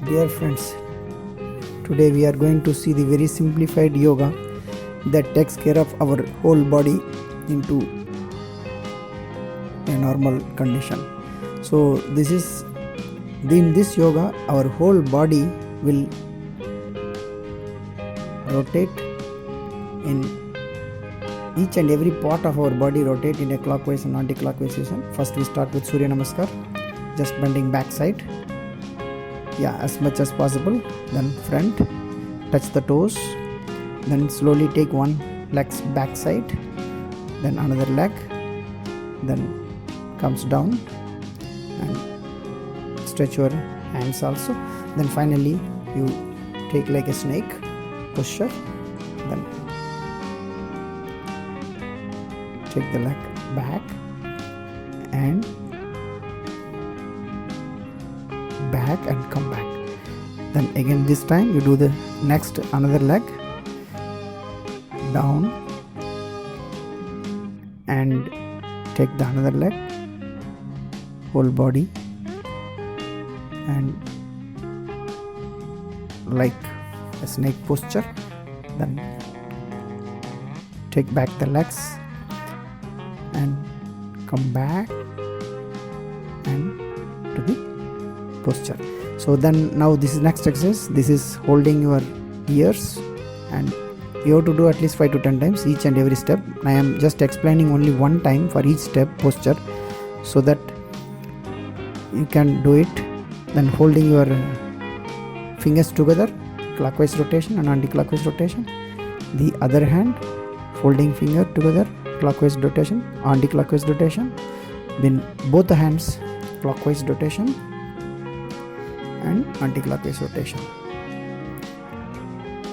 Dear friends, today we are going to see the very simplified yoga that takes care of our whole body into a normal condition. So in this yoga our whole body will rotate in each and every part of our body rotate in a clockwise and anti-clockwise direction. First we start with Surya Namaskar, just bending back side. As much as possible. Then front, touch the toes. Then slowly take one leg's back side. Then another leg. Then comes down and stretch your hands also. Then finally you take like a snake posture. Then take the leg back and come back. Then again this time you do the next another leg down and take the another leg, whole body, and like a snake posture. Then take back the legs and come back and to the posture. So then now this is next exercise. This is holding your ears and you have to do at least 5 to 10 times each and every step. I am just explaining only one time for each step posture so that you can do it. Then holding your fingers together, clockwise rotation and anti-clockwise rotation. The other hand folding finger together, clockwise rotation, anti-clockwise rotation. Then both the hands clockwise rotation and anti-clockwise rotation.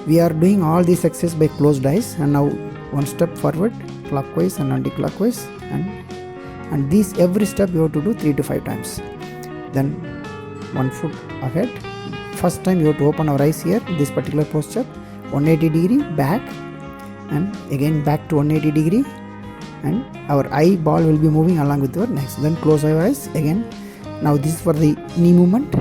We are doing all these exercises by closed eyes, and now one step forward, clockwise and anti-clockwise, and these every step you have to do 3 to 5 times. Then one foot ahead. First time you have to open our eyes here, this particular posture, 180 degree back and again back to 180 degree, and our eyeball will be moving along with your neck. Then close our eyes again. Now this is for the knee movement.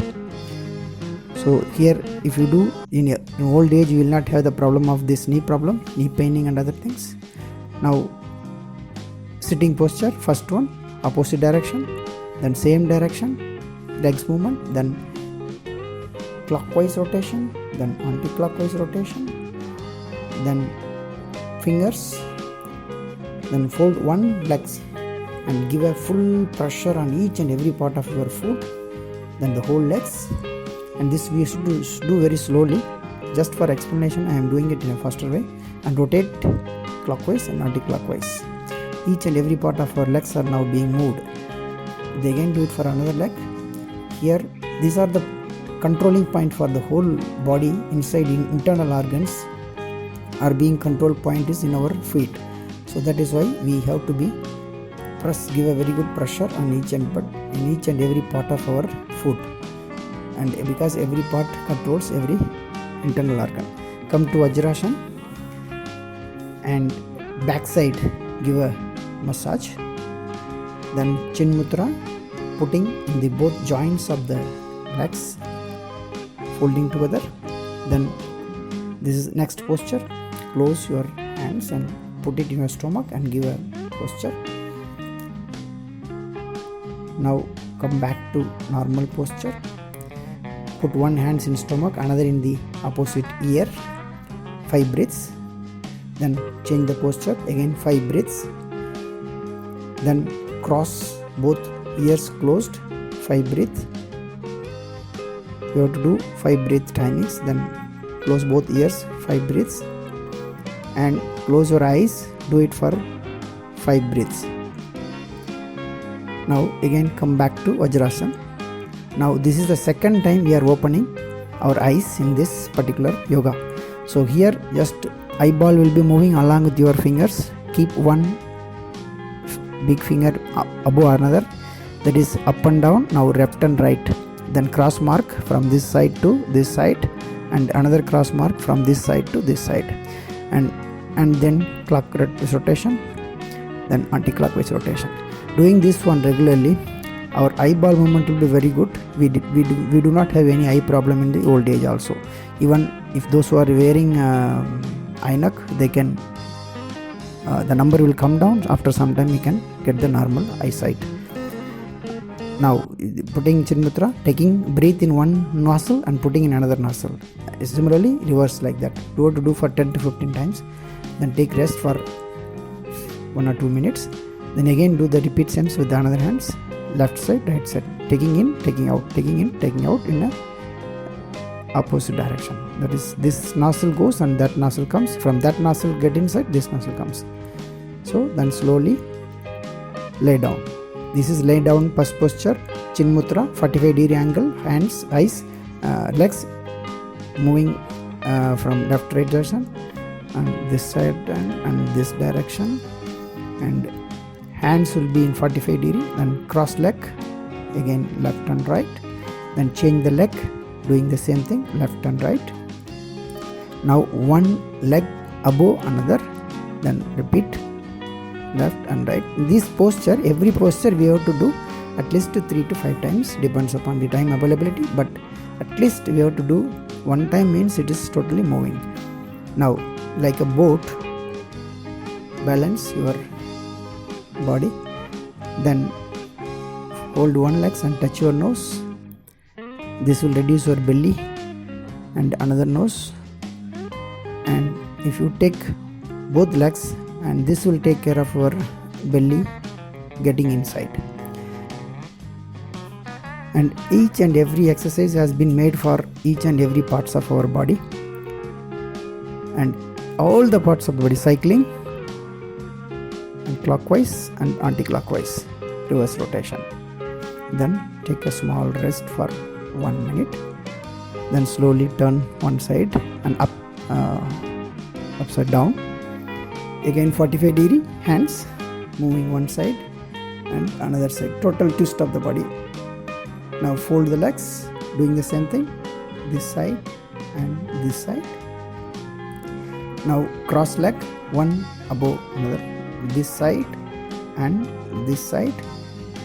So here if you do in old age, you will not have the problem of this knee problem, knee paining and other things. Now sitting posture, first one opposite direction, then same direction, legs movement, then clockwise rotation, then anti-clockwise rotation, then fingers, then fold one legs and give a full pressure on each and every part of your foot, then the whole legs. And this we should do very slowly. Just for explanation, I am doing it in a faster way. And rotate clockwise and anti-clockwise. Each and every part of our legs are now being moved. They again do it for another leg. Here, these are the controlling point for the whole body. Inside in internal organs are being control point is in our feet. So that is why we have to give a very good pressure on each and every part of our foot. And because every part controls every internal organ. Come to Vajrasana and backside give a massage. Then Chin Mudra, putting in the both joints of the legs, folding together. Then this is next posture. Close your hands and put it in your stomach and give a posture. Now come back to normal posture. Put one hand in stomach, another in the opposite ear. 5 breaths. Then change the posture. Again 5 breaths. Then cross both ears closed. 5 breaths. You have to do 5 breath timings. Then close both ears. 5 breaths. And close your eyes. Do it for 5 breaths. Now again come back to Vajrasana. Now this is the second time we are opening our eyes in this particular yoga. So here just eyeball will be moving along with your fingers. Keep one big finger above another, that is up and down. Now left and right. Then cross mark from this side to this side, and another cross mark from this side to this side, and then clockwise rotation, then anti-clockwise rotation. Doing this one regularly, our eyeball movement will be very good. We do not have any eye problem in the old age also. Even if those who are wearing eyenuck, they can the number will come down. After some time we can get the normal eyesight. Now putting Chin Mudra, taking breath in one nostril and putting in another nostril. Similarly reverse like that. You have to do for 10 to 15 times. Then take rest for 1 or 2 minutes. Then again do the repeat sense with the another hands. Left side, right side. Taking in, taking out, taking in, taking out in a opposite direction. That is, this nostril goes and that nostril comes. From that nostril get inside, this nostril comes. So then slowly lay down. This is lay down posture. Chin Mudra, 45-degree angle, hands, eyes, legs moving from left right direction, and this side and this direction, and hands will be in 45 degree. Then cross leg, again left and right. Then change the leg, doing the same thing, left and right. Now one leg above another, then repeat left and right. This posture, every posture we have to do at least 3 to 5 times, depends upon the time availability, but at least we have to do one time, means it is totally moving. Now like a boat, balance your body, then hold one leg and touch your nose. This will reduce your belly, and another nose. And if you take both legs, and this will take care of your belly getting inside. And each and every exercise has been made for each and every parts of our body, and all the parts of the body, cycling and clockwise and anti-clockwise, reverse rotation. Then take a small rest for 1 minute. Then slowly turn one side and up, upside down. Again 45 degree, hands moving one side and another side, total twist of the body. Now fold the legs, doing the same thing, this side and this side. Now cross leg, one above another, this side and this side.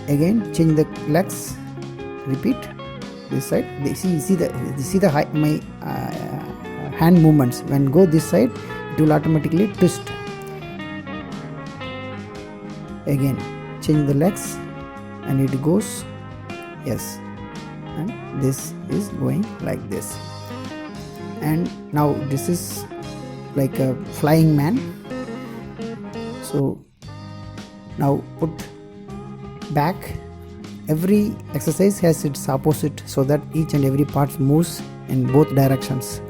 Again change the legs, repeat this side. See the my hand movements. When go this side, it will automatically twist. Again change the legs and it goes, yes, and this is going like this. And now this is like a flying man. So now put back. Every exercise has its opposite, so that each and every part moves in both directions.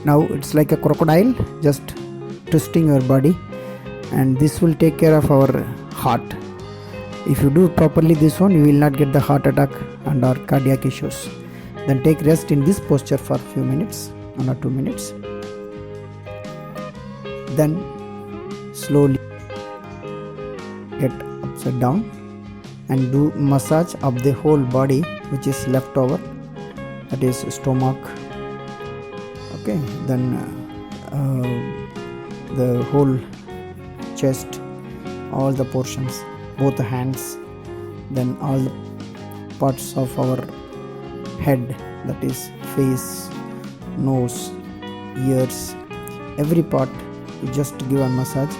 Now it's like a crocodile, just twisting your body, and this will take care of our heart. If you do properly this one, you will not get the heart attack and or cardiac issues. Then take rest in this posture for a few minutes, 1 or 2 minutes. Then slowly get upside down and do massage of the whole body which is left over, that is stomach. Okay, then the whole chest, all the portions, both the hands, then all the parts of our head, that is face, nose, ears, every part. You just give a massage.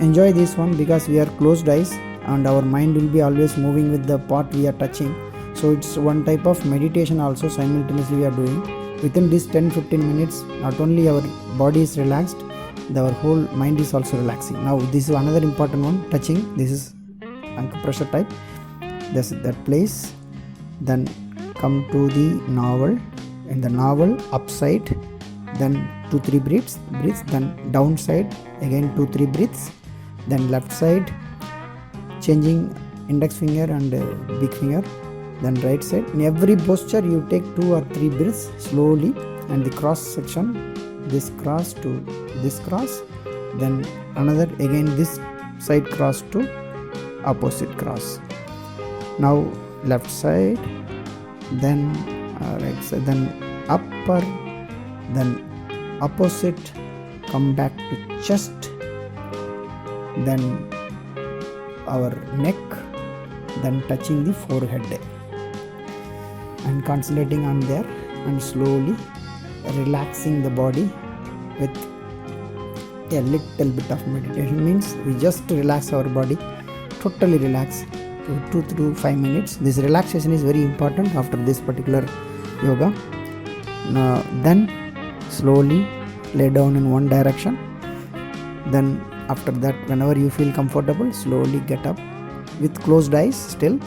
Enjoy this one because we are closed eyes and our mind will be always moving with the part we are touching. So it's one type of meditation also simultaneously we are doing. Within this 10-15 minutes, not only our body is relaxed, our whole mind is also relaxing. Now this is another important one, touching. This is acupressure type. This is that place. Then come to the navel. In the navel, upside, then 2-3 breaths, then downside, again 2-3 breaths, then left side, changing index finger and big finger, then right side. In every posture you take 2 or 3 breaths slowly, and the cross section, this cross to this cross, then another again this side cross to opposite cross. Now left side, then right side, then upper, then opposite, come back to chest, then our neck, then touching the forehead and concentrating on there, and slowly relaxing the body with a little bit of meditation. Means we just relax our body, totally relax for 2 to 5 minutes. This relaxation is very important after this particular yoga. Then slowly lay down in one direction. Then after that, whenever you feel comfortable, slowly get up with closed eyes. Still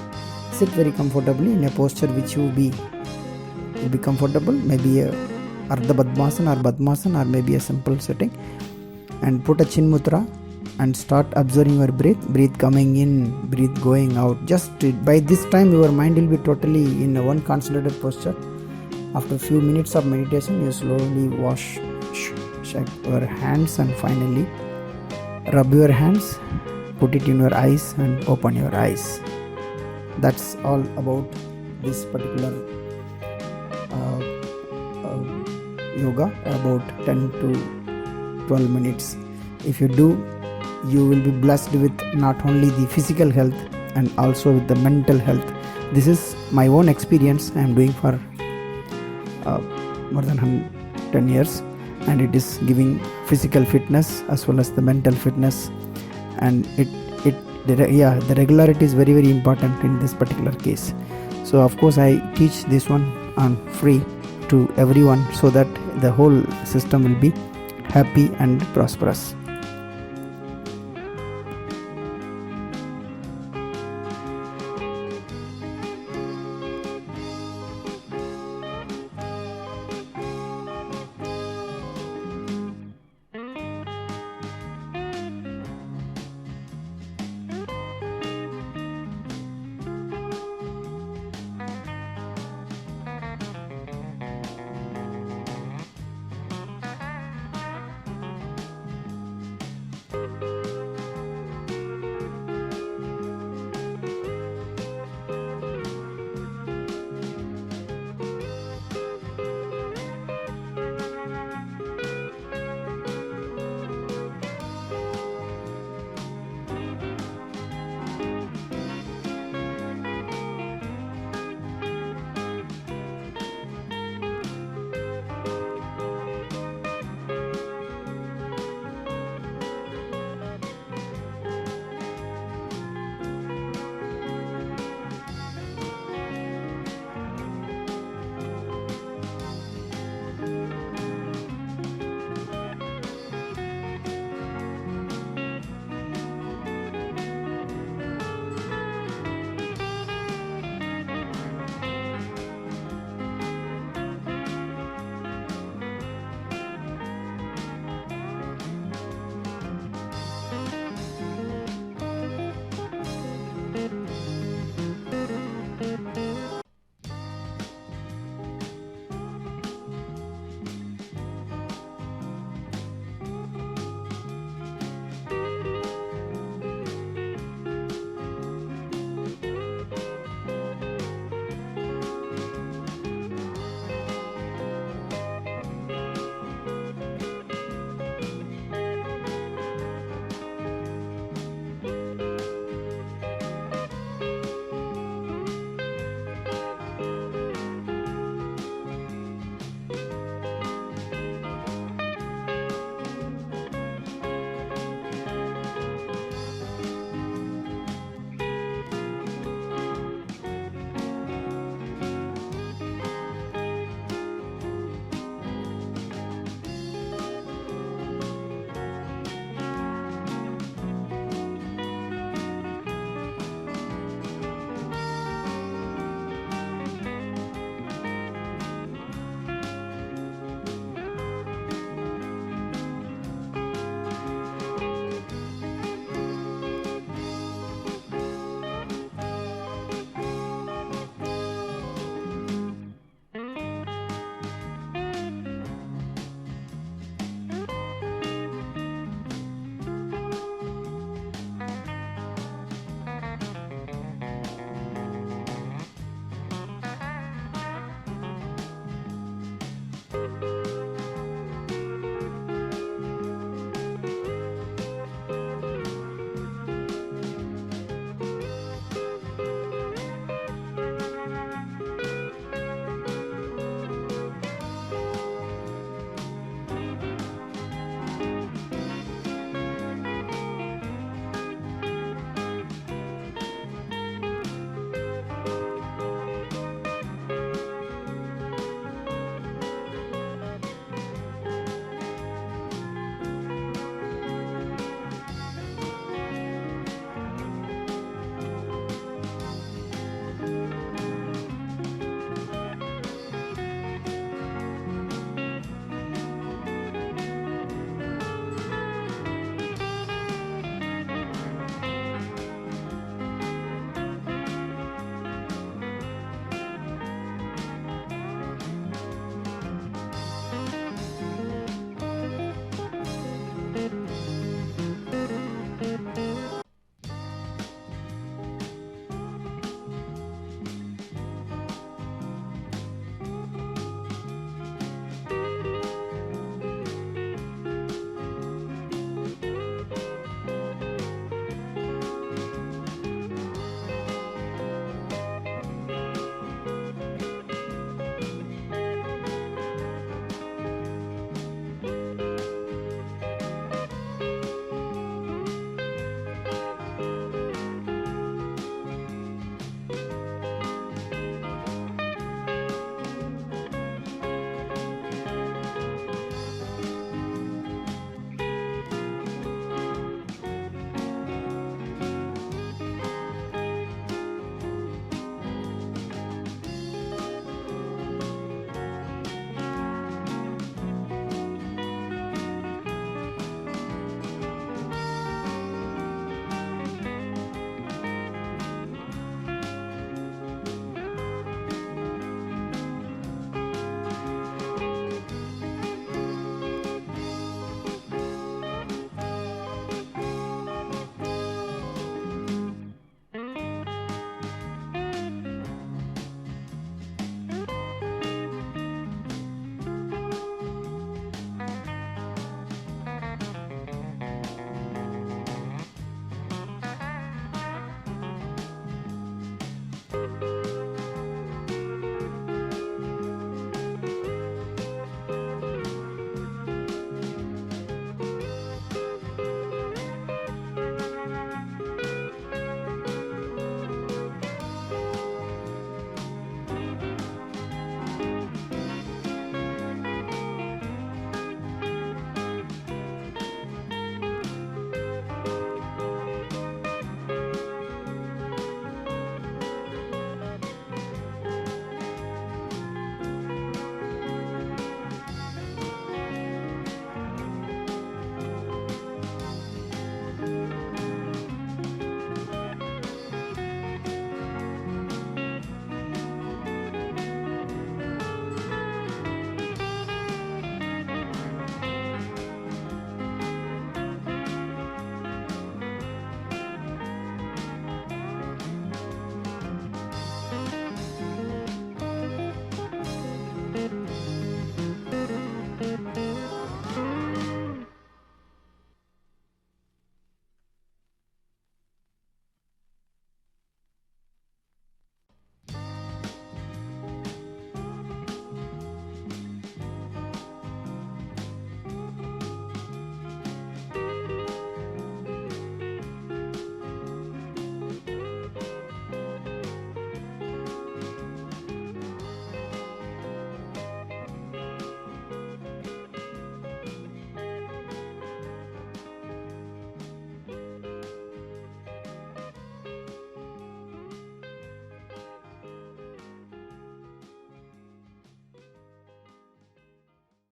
sit very comfortably in a posture which you will be comfortable, maybe a Ardha Padmasana or Padmasana, or maybe a simple setting, and put a chin mudra and start observing your breath coming in, breath going out. Just by this time your mind will be totally in a one concentrated posture. After a few minutes of meditation, you slowly shake your hands and finally rub your hands, put it in your eyes and open your eyes. That's all about this particular yoga, about 10 to 12 minutes. If you do, you will be blessed with not only the physical health and also with the mental health. This is my own experience. I am doing for more than 10 years, and it is giving physical fitness as well as the mental fitness, and the regularity is very, very important in this particular case. So of course I teach this one on free to everyone, so that the whole system will be happy and prosperous.